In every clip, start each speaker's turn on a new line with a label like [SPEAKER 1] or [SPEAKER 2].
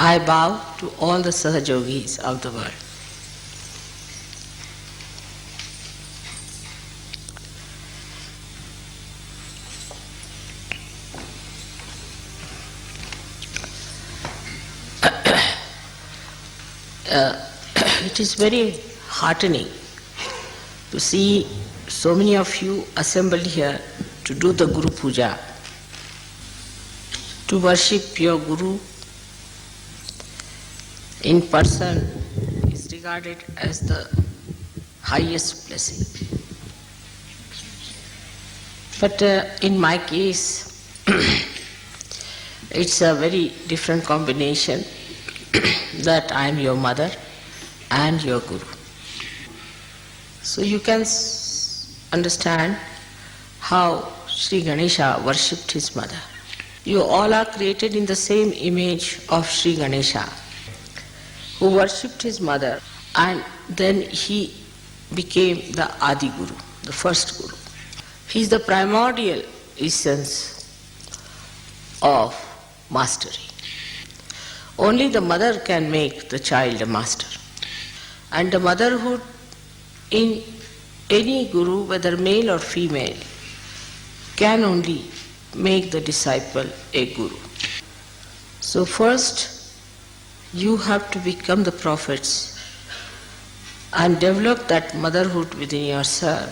[SPEAKER 1] I bow to all the Sahajogis of the world. It is very heartening to see so many of you assembled here to do the Guru Puja, to worship your Guru in person is regarded as the highest blessing. But in my case, it's a very different combination that I am your mother and your Guru. So you can understand how Sri Ganesha worshipped his mother. You all are created in the same image of Sri Ganesha, who worshipped his mother, and then he became the Adi Guru, the first Guru. He is the primordial essence of mastery. Only the mother can make the child a master. And the motherhood in any Guru, whether male or female, can only make the disciple a Guru. So first, you have to become the prophets and develop that motherhood within yourself.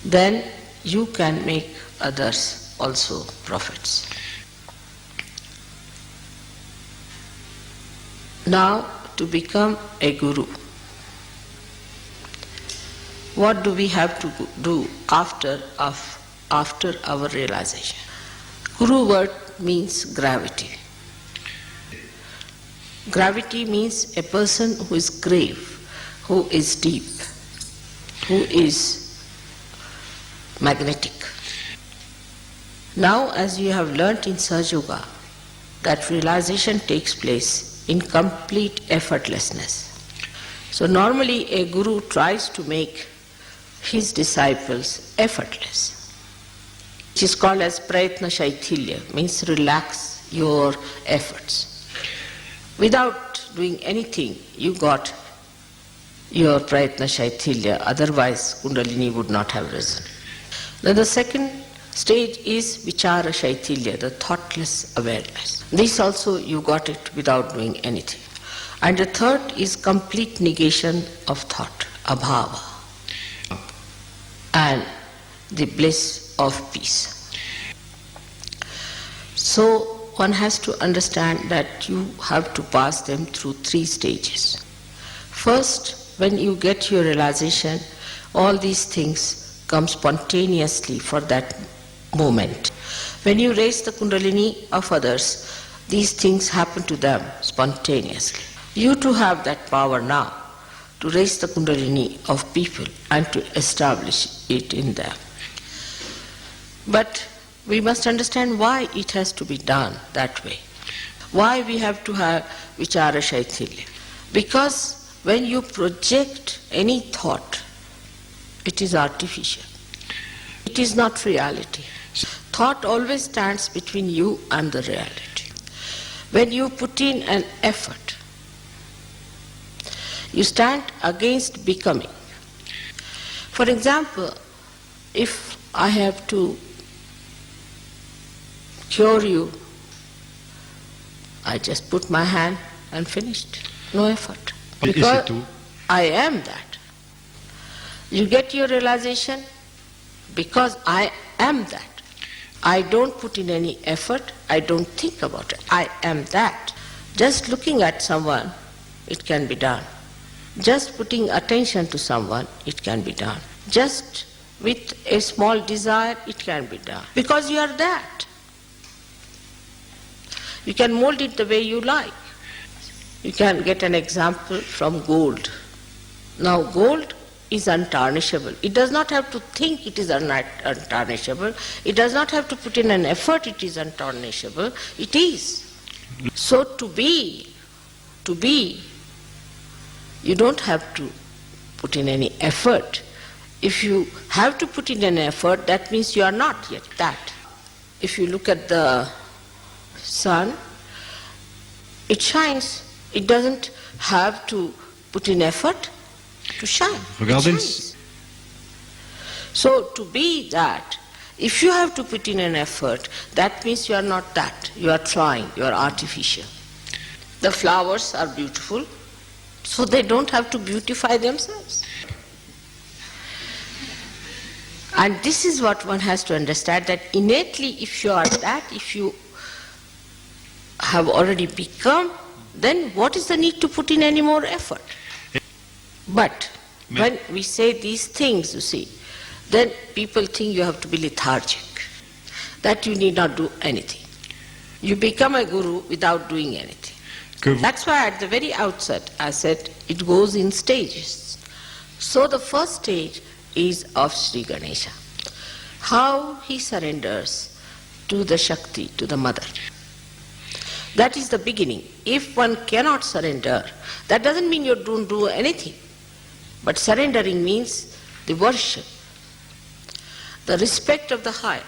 [SPEAKER 1] Then you can make others also prophets. Now, to become a Guru, what do we have to do after our realization? Guru word means gravity. Gravity means a person who is grave, who is deep, who is magnetic. Now, as you have learnt in Sahaja Yoga, that realization takes place in complete effortlessness. So normally a Guru tries to make his disciples effortless, which is called as Prayatna Shaithilya, means relax your efforts. Without doing anything, you got your Prayatna Shaithilya, otherwise Kundalini would not have risen. Then the second stage is Vichara Shaithilya, the thoughtless awareness. This also you got it without doing anything. And the third is complete negation of thought, abhava, and the bliss of peace. So one has to understand that you have to pass them through three stages. First, when you get your realization, all these things come spontaneously for that moment. When you raise the Kundalini of others, these things happen to them spontaneously. You too have that power now to raise the Kundalini of people and to establish it in them. But we must understand why it has to be done that way. Why we have to have Vichara Shaithilya. Because when you project any thought, it is artificial. It is not reality. Thought always stands between you and the reality. When you put in an effort, you stand against becoming. For example, if I have to cure you, I just put my hand and finished. No effort. Because I am that. You get your realization because I am that. I don't put in any effort, I don't think about it. I am that. Just looking at someone, it can be done. Just putting attention to someone, it can be done. Just with a small desire, it can be done. Because you are that. You can mold it the way you like. You can get an example from gold. Now gold is untarnishable. It does not have to think it is untarnishable. It does not have to put in an effort it is untarnishable. It is. So to be, you don't have to put in any effort. If you have to put in an effort, that means you are not yet that. If you look at the sun, it shines. It doesn't have to put in effort to shine.
[SPEAKER 2] Regardez.
[SPEAKER 1] So to be that, if you have to put in an effort, that means you are not that. You are trying, you are artificial. The flowers are beautiful, so they don't have to beautify themselves. And this is what one has to understand, that innately if you are that, if you have already become, then what is the need to put in any more effort? But when we say these things, you see, then people think you have to be lethargic, that you need not do anything. You become a guru without doing anything. That's why at the very outset I said it goes in stages. So the first stage is of Sri Ganesha, how he surrenders to the Shakti, to the mother. That is the beginning. If one cannot surrender, that doesn't mean you don't do anything, but surrendering means the worship, the respect of the higher,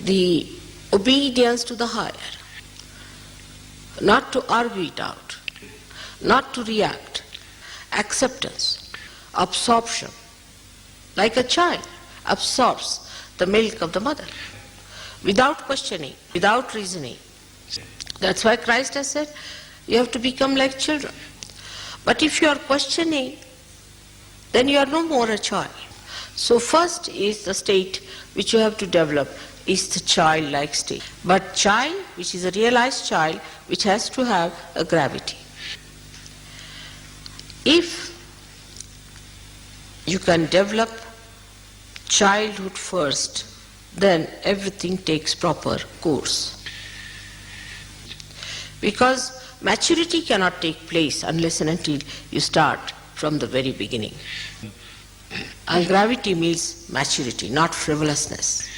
[SPEAKER 1] the obedience to the higher, not to argue it out, not to react, acceptance, absorption, like a child absorbs the milk of the mother, without questioning, without reasoning. That's why Christ has said, you have to become like children. But if you are questioning, then you are no more a child. So first is the state which you have to develop, is the childlike state. But child, which is a realized child, which has to have a gravity. If you can develop childhood first, then everything takes proper course. Because maturity cannot take place unless and until you start from the very beginning. And gravity means maturity, not frivolousness.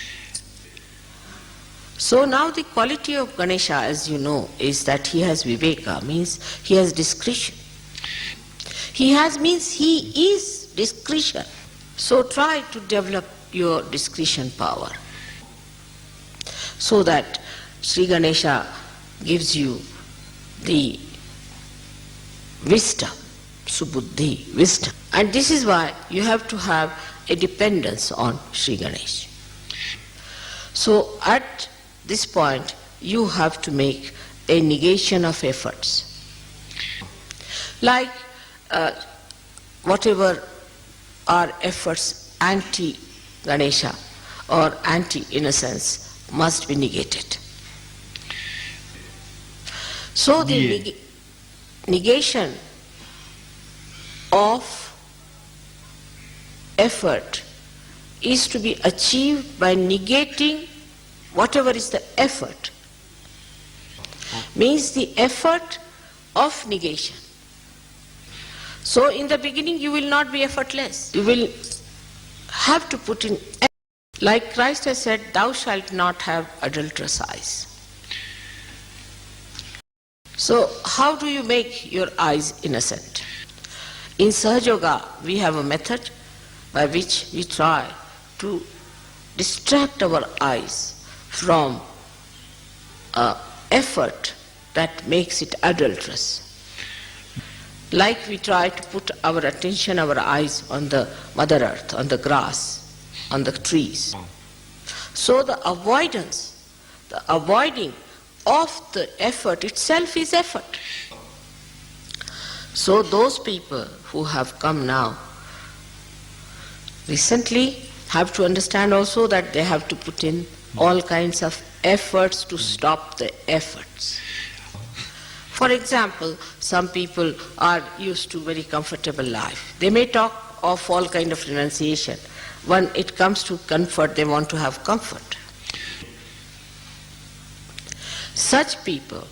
[SPEAKER 1] So now the quality of Ganesha, as you know, is that he has viveka, means he has discretion. He has means he is discretion. So try to develop your discretion power, so that Sri Ganesha gives you the wisdom, subuddhi, wisdom. And this is why you have to have a dependence on Sri Ganesha. So at this point, you have to make a negation of efforts. Like whatever are efforts anti-Ganesha or anti-innocence must be negated. So the negation of effort is to be achieved by negating whatever is the effort. Means the effort of negation. So in the beginning you will not be effortless. You will have to put in effort. Like Christ has said, thou shalt not have adulterous eyes. So how do you make your eyes innocent? In Sahaja Yoga we have a method by which we try to distract our eyes from effort that makes it adulterous. Like we try to put our attention, our eyes on the Mother Earth, on the grass, on the trees. So the avoidance, the avoiding of the effort itself is effort. So those people who have come now recently have to understand also that they have to put in all kinds of efforts to stop the efforts. For example, some people are used to very comfortable life. They may talk of all kind of renunciation. When it comes to comfort, they want to have comfort. Such people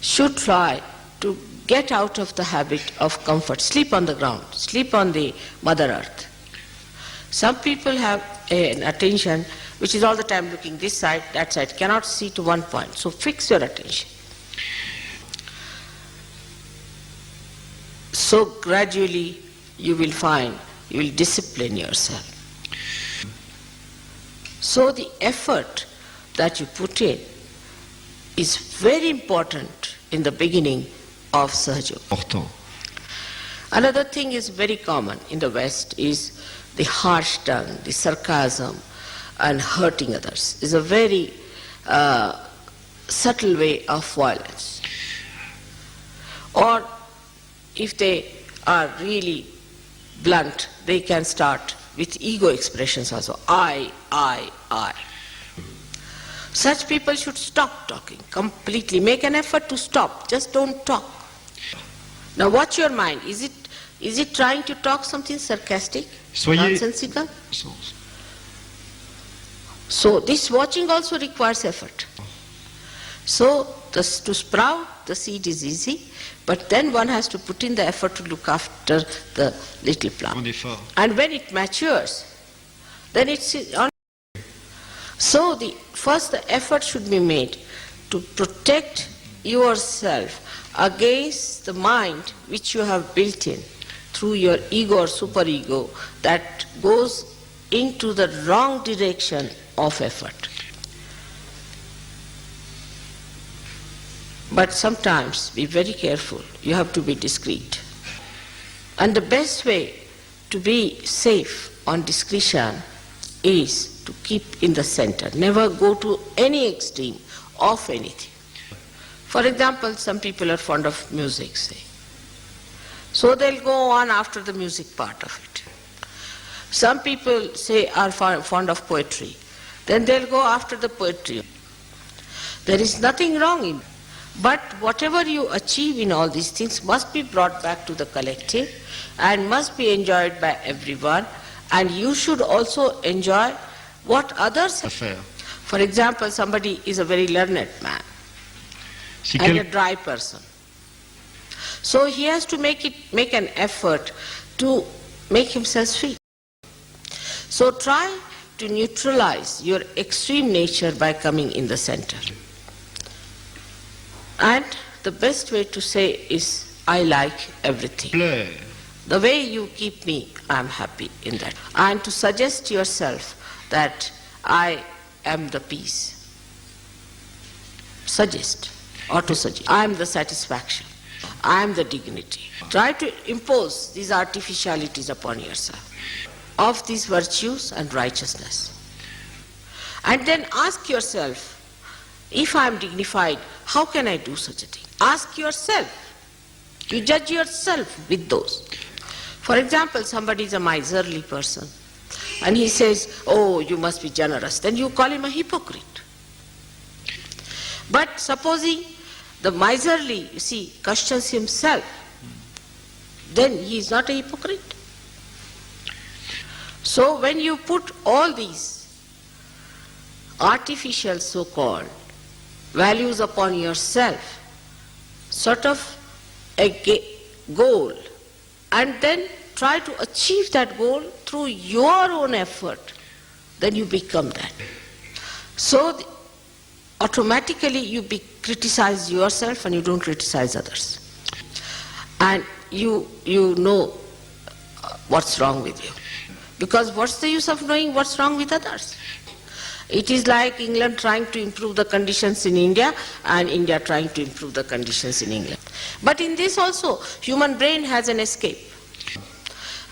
[SPEAKER 1] should try to get out of the habit of comfort. Sleep on the ground, sleep on the Mother Earth. Some people have an attention which is all the time looking this side, that side, cannot see to one point. So fix your attention. So gradually you will find, you will discipline yourself. So the effort that you put in is very important in the beginning of Sahaja.
[SPEAKER 2] Important.
[SPEAKER 1] Another thing is very common in the West is the harsh tongue, the sarcasm and hurting others is a very subtle way of violence. Or if they are really blunt, they can start with ego expressions also. I. Such people should stop talking completely. Make an effort to stop. Just don't talk. Now watch your mind. Is it trying to talk something sarcastic, nonsensical? So this watching also requires effort. So to sprout the seed is easy, but then one has to put in the effort to look after the little plant. And when it matures, then it's on. So first the effort should be made to protect yourself against the mind which you have built in through your ego or superego that goes into the wrong direction of effort. But sometimes be very careful. You have to be discreet. And the best way to be safe on discretion is to keep in the center. Never go to any extreme of anything. For example, some people are fond of music, say. So they'll go on after the music part of it. Some people say are fond of poetry. Then they'll go after the poetry. There is nothing wrong in it. But whatever you achieve in all these things must be brought back to the collective and must be enjoyed by everyone, and you should also enjoy what others have. For example, somebody is a very learned man and a dry person. So he has to make an effort to make himself sweet. So try to neutralize your extreme nature by coming in the center. And the best way to say is, I like everything. The way you keep me, I am happy in that. And to suggest to yourself that I am the peace. Suggest, or to suggest. I am the satisfaction. I am the dignity. Try to impose these artificialities upon yourself of these virtues and righteousness. And then ask yourself, if I am dignified, how can I do such a thing? Ask yourself. You judge yourself with those. For example, somebody is a miserly person and he says, oh, you must be generous. Then you call him a hypocrite. But supposing the miserly, you see, questions himself, then he is not a hypocrite. So when you put all these artificial so-called values upon yourself, sort of a goal, and then try to achieve that goal through your own effort, then you become that. So automatically you criticize yourself and you don't criticize others. And you know what's wrong with you. Because what's the use of knowing what's wrong with others? It is like England trying to improve the conditions in India and India trying to improve the conditions in England. But in this also, human brain has an escape.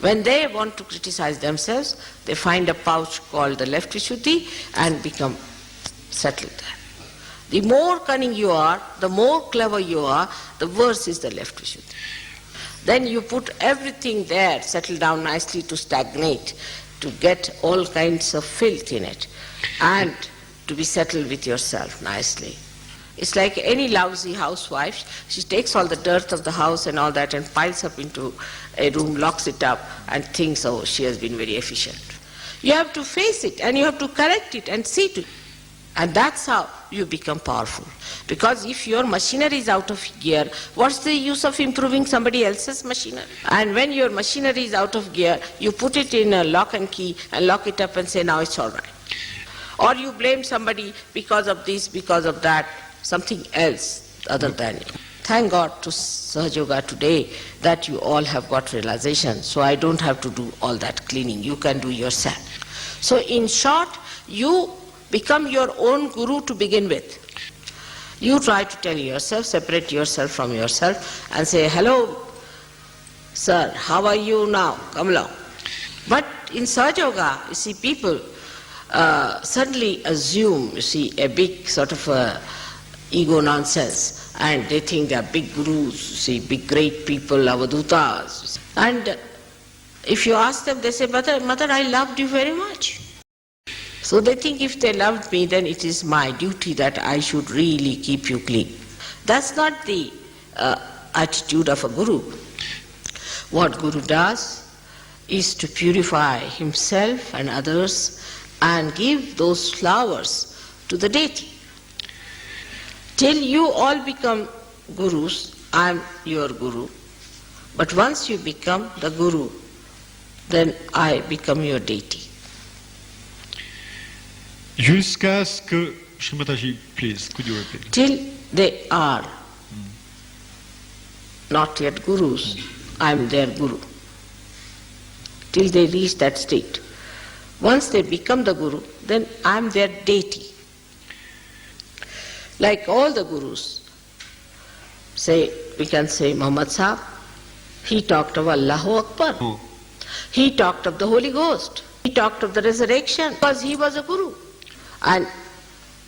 [SPEAKER 1] When they want to criticize themselves, they find a pouch called the left Vishuddhi and become settled there. The more cunning you are, the more clever you are, the worse is the left Vishuddhi. Then you put everything there, settle down nicely to stagnate, to get all kinds of filth in it, and to be settled with yourself nicely. It's like any lousy housewife. She takes all the dirt of the house and all that and piles up into a room, locks it up, and thinks, oh, she has been very efficient. You have to face it and you have to correct it and see to it. And that's how you become powerful. Because if your machinery is out of gear, what's the use of improving somebody else's machinery? And when your machinery is out of gear, you put it in a lock and key and lock it up and say, now it's all right. Or you blame somebody because of this, because of that, something else other than you. Thank God to Sahaja Yoga today that you all have got realization, so I don't have to do all that cleaning. You can do yourself. So in short, you become your own guru to begin with. You try to tell yourself, separate yourself from yourself and say, hello, sir, how are you now? Come along. But in Sahaja Yoga, you see, people suddenly assume, you see, a big sort of ego nonsense, and they think they are big gurus, you see, big great people, avadutas. And if you ask them, they say, Mother, I loved you very much. So they think if they loved me, then it is my duty that I should really keep you clean. That's not the attitude of a guru. What guru does is to purify himself and others and give those flowers to the deity. Till you all become gurus, I am your guru. But once you become the guru, then I become your deity.
[SPEAKER 2] Jusqu'à ce que, Srimataji, please, could you repeat?
[SPEAKER 1] Till they are not yet gurus, I am their guru. Till they reach that state. Once they become the guru, then I am their deity. Like all the gurus, we can say Muhammad Sahib, he talked of Allahu Akbar.
[SPEAKER 2] Oh.
[SPEAKER 1] He talked of the Holy Ghost. He talked of the resurrection because he was a guru. And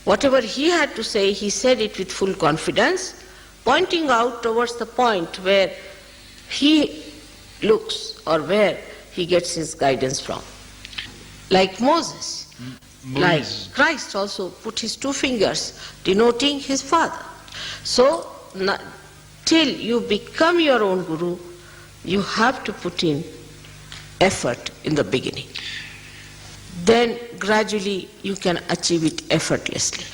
[SPEAKER 1] whatever he had to say, he said it with full confidence, pointing out towards the point where he looks or where he gets his guidance from. Like Moses. Like Christ also put his two fingers denoting his father. So, till you become your own guru, you have to put in effort in the beginning. Then gradually you can achieve it effortlessly.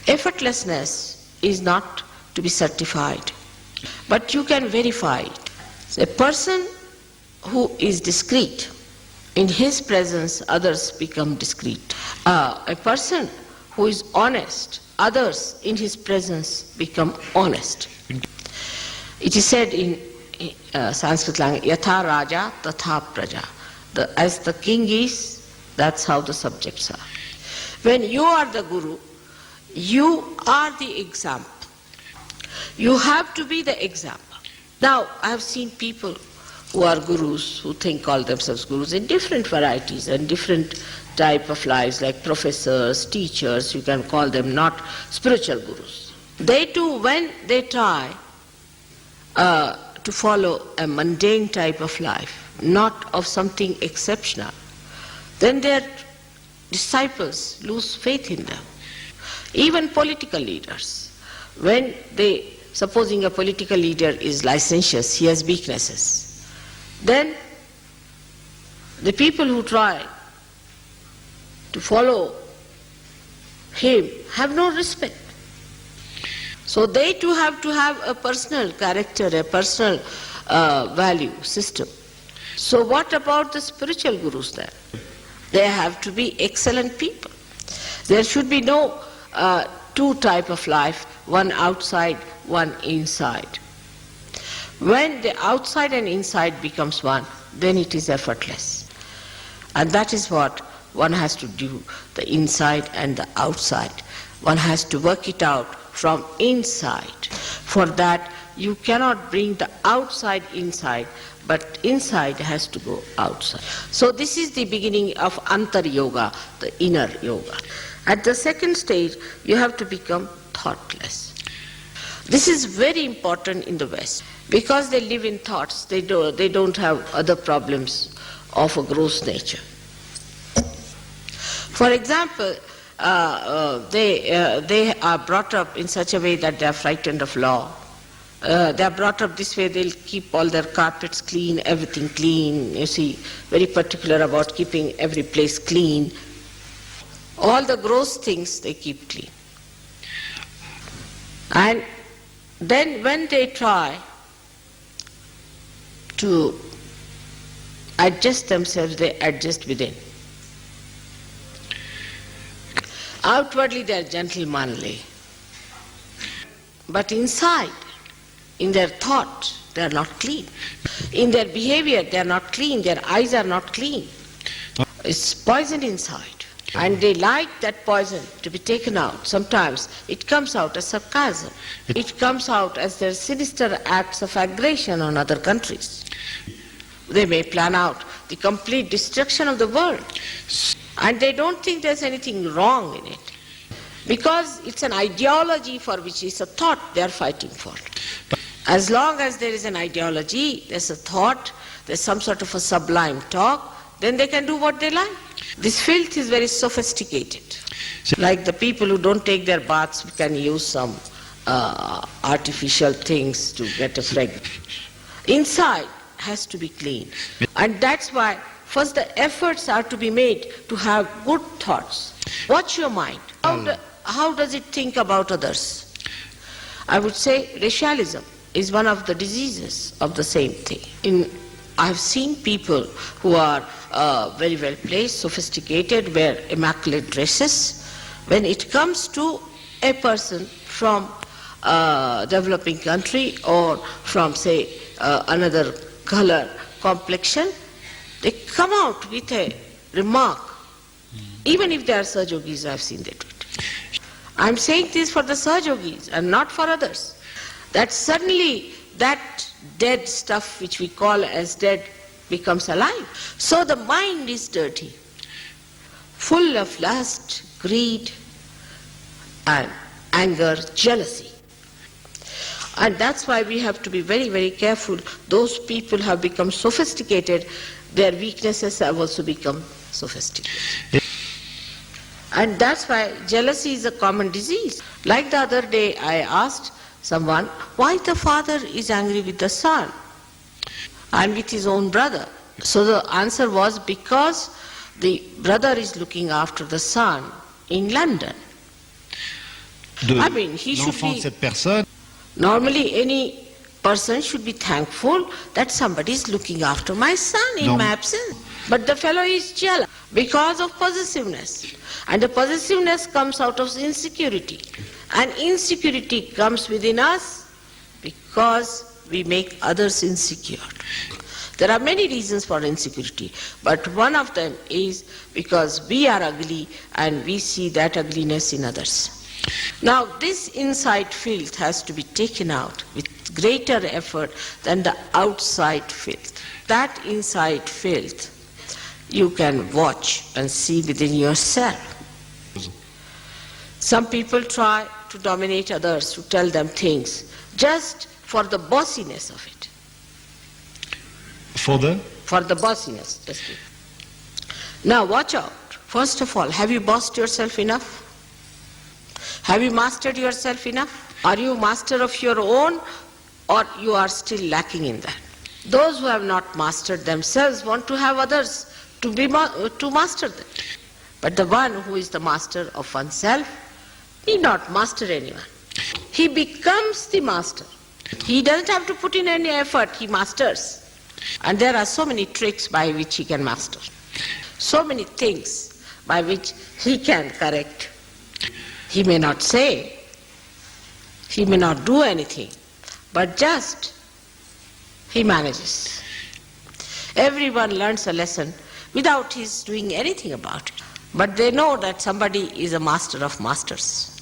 [SPEAKER 1] Effortlessness is not to be certified, but you can verify it. So a person who is discreet, in his presence others become discreet. A person who is honest, others in his presence become honest. It is said in Sanskrit language, Yatha Raja Tatha Praja. As the king is, that's how the subjects are. When you are the guru, you are the example. You have to be the example. Now, I have seen people who are gurus, who call themselves gurus in different varieties and different type of lives, like professors, teachers, you can call them, not spiritual gurus. They too, when they try to follow a mundane type of life, not of something exceptional, then their disciples lose faith in them. Even political leaders, when supposing a political leader is licentious, he has weaknesses, then the people who try to follow him have no respect. So they too have to have a personal character, a personal value system. So what about the spiritual gurus then? They have to be excellent people. There should be no two type of life, one outside, one inside. When the outside and inside becomes one, then it is effortless. And that is what one has to do, the inside and the outside. One has to work it out from inside. For that, you cannot bring the outside inside, but inside has to go outside. So this is the beginning of Antar Yoga, the inner yoga. At the second stage, you have to become thoughtless. This is very important in the West. Because they live in thoughts, they don't have other problems of a gross nature. For example, they are brought up in such a way that they are frightened of law. They are brought up this way, they'll keep all their carpets clean, everything clean, you see, very particular about keeping every place clean. All the gross things they keep clean. And then when they try to adjust themselves, they adjust within. Outwardly they are gentlemanly, but inside, in their thought, they are not clean. In their behavior, they are not clean. Their eyes are not clean. It's poison inside. And they like that poison to be taken out. Sometimes it comes out as sarcasm. It comes out as their sinister acts of aggression on other countries. They may plan out the complete destruction of the world. And they don't think there's anything wrong in it. Because it's an ideology for which is a thought they are fighting for. As long as there is an ideology, there's a thought, there's some sort of a sublime talk, then they can do what they like. This filth is very sophisticated. Like the people who don't take their baths can use some artificial things to get a fragrance. Inside has to be clean. And that's why first the efforts are to be made to have good thoughts. Watch your mind. How does it think about others? I would say racialism is one of the diseases of the same thing. I've seen people who are very well placed, sophisticated, wear immaculate dresses. When it comes to a person from a developing country or from, say, another color, complexion, they come out with a remark. Even if they are Sahajogis, I've seen that. I'm saying this for the Sahajogis and not for others. That suddenly that dead stuff which we call as dead becomes alive. So the mind is dirty, full of lust, greed, and anger, jealousy. And that's why we have to be very, very careful. Those people have become sophisticated, their weaknesses have also become sophisticated. And that's why jealousy is a common disease. Like the other day I asked someone why the father is angry with the son and with his own brother. So the answer was because the brother is looking after the son in London. I mean, he should be... Normally any person should be thankful that somebody is looking after my son in my absence. But the fellow is jealous because of possessiveness. And the possessiveness comes out of insecurity. And insecurity comes within us because we make others insecure. There are many reasons for insecurity, but one of them is because we are ugly and we see that ugliness in others. Now this inside filth has to be taken out with greater effort than the outside filth. That inside filth you can watch and see within yourself. Some people try to dominate others, to tell them things, just for the bossiness of it.
[SPEAKER 2] For the
[SPEAKER 1] bossiness. Just it. Now watch out. First of all, have you bossed yourself enough? Have you mastered yourself enough? Are you master of your own, or you are still lacking in that? Those who have not mastered themselves want to have others to master them. But the one who is the master of oneself need not master anyone. He becomes the master. He doesn't have to put in any effort, he masters. And there are so many tricks by which he can master. So many things by which he can correct. He may not say, he may not do anything, but just he manages. Everyone learns a lesson without his doing anything about it. But they know that somebody is a master of masters.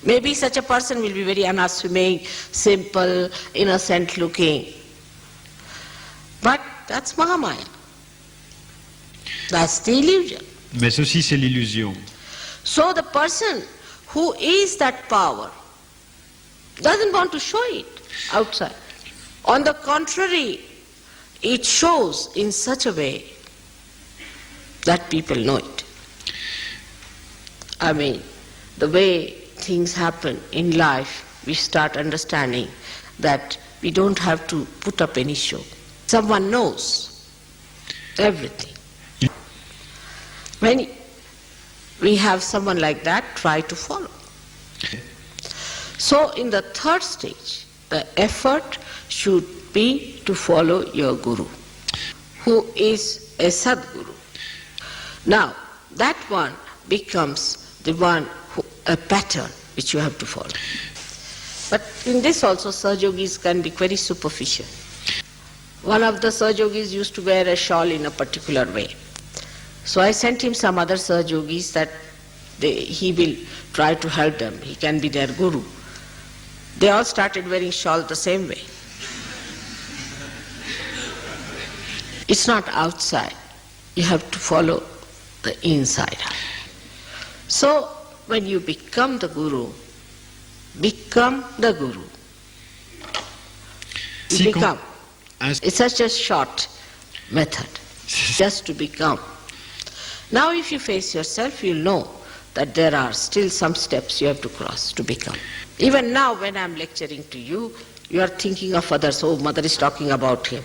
[SPEAKER 1] Maybe such a person will be very unassuming, simple, innocent looking. But that's Mahamaya. That's the illusion.
[SPEAKER 2] Mais ceci, c'est l'illusion.
[SPEAKER 1] So the person who is that power doesn't want to show it outside. On the contrary, it shows in such a way that people know it. I mean, the way things happen in life, we start understanding that we don't have to put up any show. Someone knows everything. When we have someone like that, try to follow. So in the third stage, the effort should be to follow your Guru, who is a Sadguru. Now, that one becomes the one, a pattern which you have to follow. But in this also, Sahajogis can be very superficial. One of the Sahajogis used to wear a shawl in a particular way. So I sent him some other Sahajogis that he will try to help them. He can be their guru. They all started wearing shawl the same way. It's not outside. You have to follow the inside. So when you become the guru, become the guru. You become. It's such a short method, just to become. Now if you face yourself, you'll know that there are still some steps you have to cross to become. Even now when I'm lecturing to you, you are thinking of others. Oh, mother is talking about him.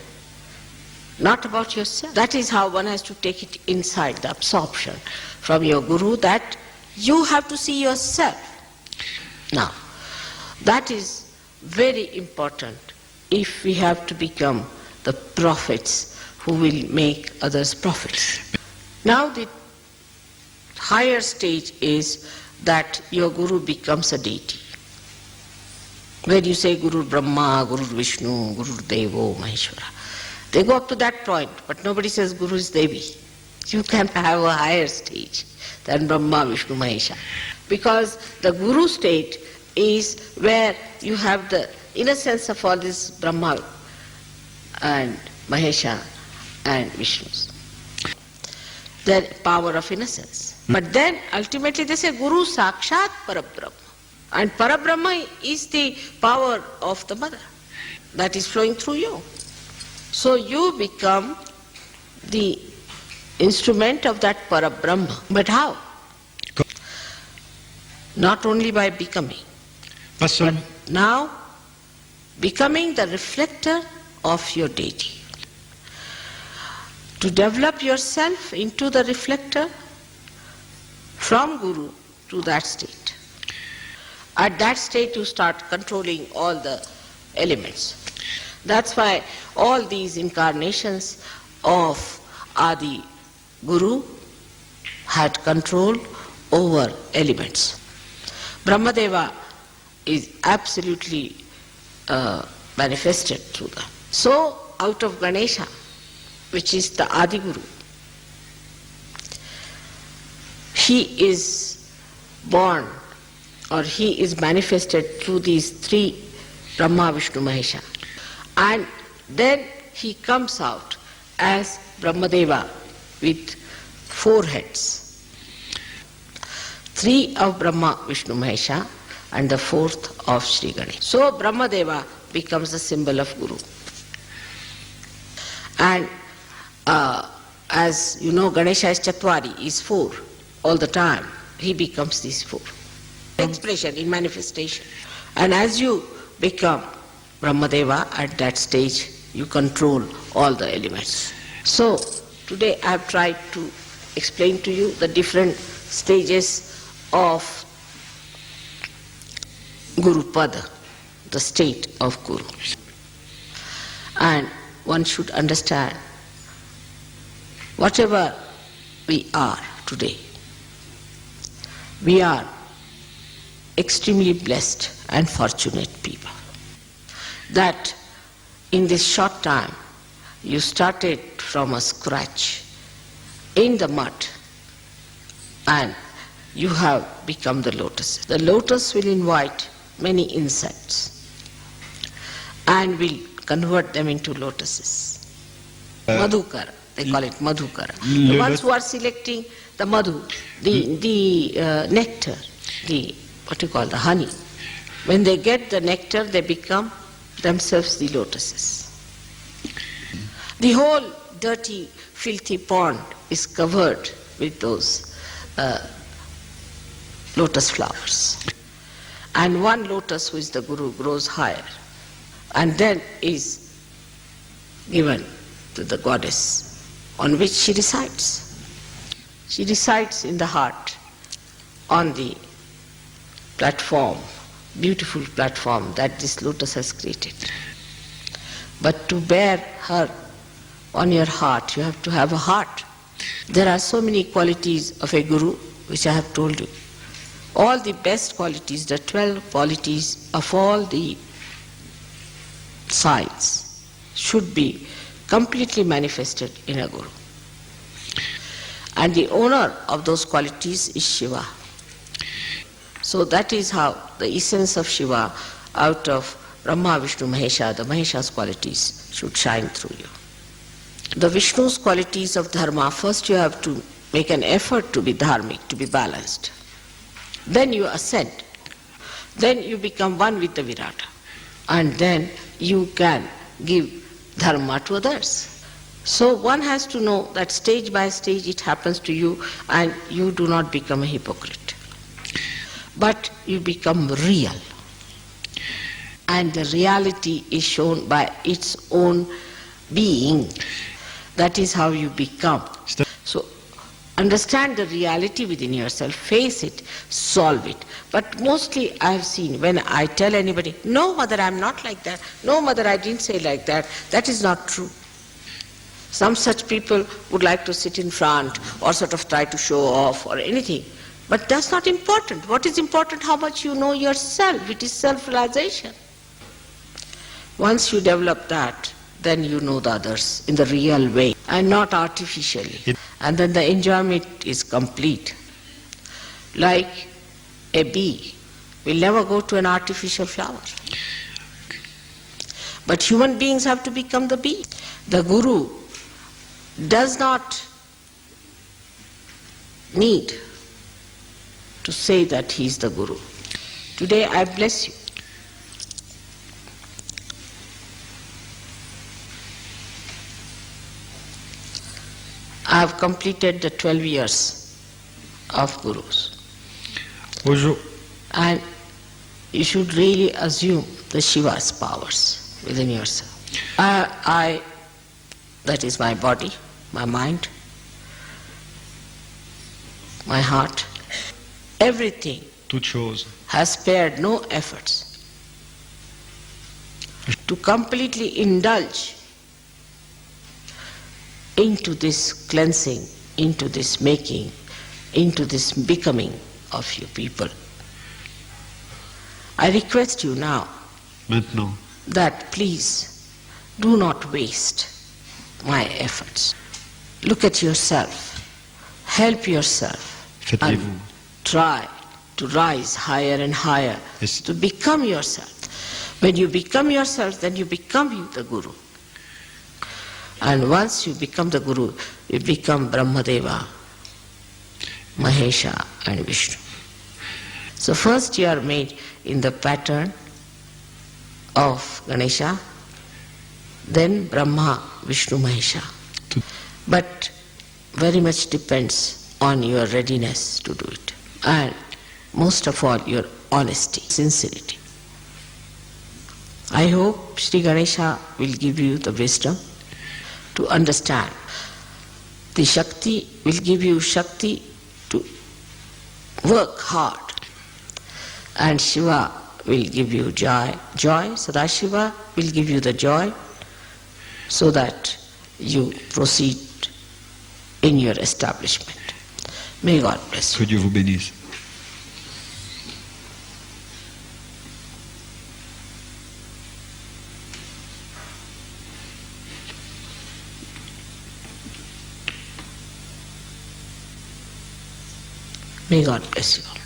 [SPEAKER 1] Not about yourself. That is how one has to take it inside, the absorption from your guru, that you have to see yourself. Now, that is very important if we have to become the prophets who will make others prophets. Now the higher stage is that your guru becomes a deity. When you say Guru Brahma, Guru Vishnu, Guru Devo, Maheshwara, they go up to that point, but nobody says Guru is Devi. You can have a higher stage than Brahma, Vishnu, Mahesha. Because the Guru state is where you have the inner sense of all this Brahma and Mahesha and Vishnus. The power of innocence. But then ultimately they say Guru Sakshat Parabrahma. And Parabrahma is the power of the mother that is flowing through you. So you become the instrument of that Parabrahma. But how? Not only by becoming, but now becoming the reflector of your deity. To develop yourself into the reflector from Guru to that state. At that state you start controlling all the elements. That's why all these incarnations of Adi Guru had control over elements. Brahmadeva is absolutely manifested through that. So out of Ganesha, which is the Adi Guru, he is born or he is manifested through these three Brahma, Vishnu, Mahesha. And then he comes out as Brahmadeva with 4 heads. 3 of Brahma, Vishnu, Mahesha and the 4th of Sri Ganesha. So Brahmadeva becomes the symbol of Guru. And as you know, Ganesha is Chatwari, is 4 all the time. He becomes these 4. Expression in manifestation. And as you become Brahmadeva, at that stage you control all the elements. So today I have tried to explain to you the different stages of Guru Pada, the state of Guru. And one should understand, whatever we are today, we are extremely blessed and fortunate people. That in this short time you started from a scratch in the mud and you have become the lotus. The lotus will invite many insects and will convert them into lotuses. Madhukara, they call it Madhukara. The ones who are selecting the madhu, the nectar, the honey. When they get the nectar, they become themselves the lotuses. The whole dirty, filthy pond is covered with those lotus flowers. And one lotus, who is the Guru, grows higher and then is given to the goddess on which she resides. She resides in the heart on the platform, beautiful platform that this lotus has created. But to bear her on your heart, you have to have a heart. There are so many qualities of a Guru which I have told you. All the best qualities, the 12 qualities of all the signs should be completely manifested in a Guru. And the owner of those qualities is Shiva. So that is how the essence of Shiva out of Brahma, Vishnu, Mahesha, the Mahesha's qualities should shine through you. The Vishnu's qualities of dharma, first you have to make an effort to be dharmic, to be balanced. Then you ascend. Then you become one with the Virata. And then you can give dharma to others. So one has to know that stage by stage it happens to you and you do not become a hypocrite. But you become real. And the reality is shown by its own being. That is how you become. So understand the reality within yourself, face it, solve it. But mostly I have seen when I tell anybody, no mother, I am not like that. No mother, I didn't say like that. That is not true. Some such people would like to sit in front or sort of try to show off or anything. But that's not important. What is important? How much you know yourself. It is self-realization. Once you develop that, then you know the others in the real way and not artificially. And then the enjoyment is complete. Like a bee will never go to an artificial flower. But human beings have to become the bee. The guru does not need to say that he is the guru. Today I bless you. I have completed the 12 years of gurus.
[SPEAKER 2] Bonjour.
[SPEAKER 1] And you should really assume the Shiva's powers within yourself. That is my body, my mind, my heart, everything
[SPEAKER 2] Toute chose.
[SPEAKER 1] has spared no efforts to completely indulge into this cleansing, into this making, into this becoming of you people. I request you now
[SPEAKER 2] Maintenant.
[SPEAKER 1] that please do not waste my efforts. Look at yourself, help yourself, and
[SPEAKER 2] Faites-vous.
[SPEAKER 1] try to rise higher and higher,
[SPEAKER 2] Yes.
[SPEAKER 1] to become yourself. When you become yourself, then you become the Guru. And once you become the Guru, you become Brahmadeva, Mahesha and Vishnu. So first you are made in the pattern of Ganesha, then Brahma, Vishnu, Mahesha. But very much depends on your readiness to do it. And most of all, your honesty, sincerity. I hope Sri Ganesha will give you the wisdom to understand. The Shakti will give you Shakti to work hard. And Shiva will give you joy. Sadashiva will give you the joy so that you proceed in your establishment. May God bless you.
[SPEAKER 2] Que Dieu vous bénisse.
[SPEAKER 1] May God bless you.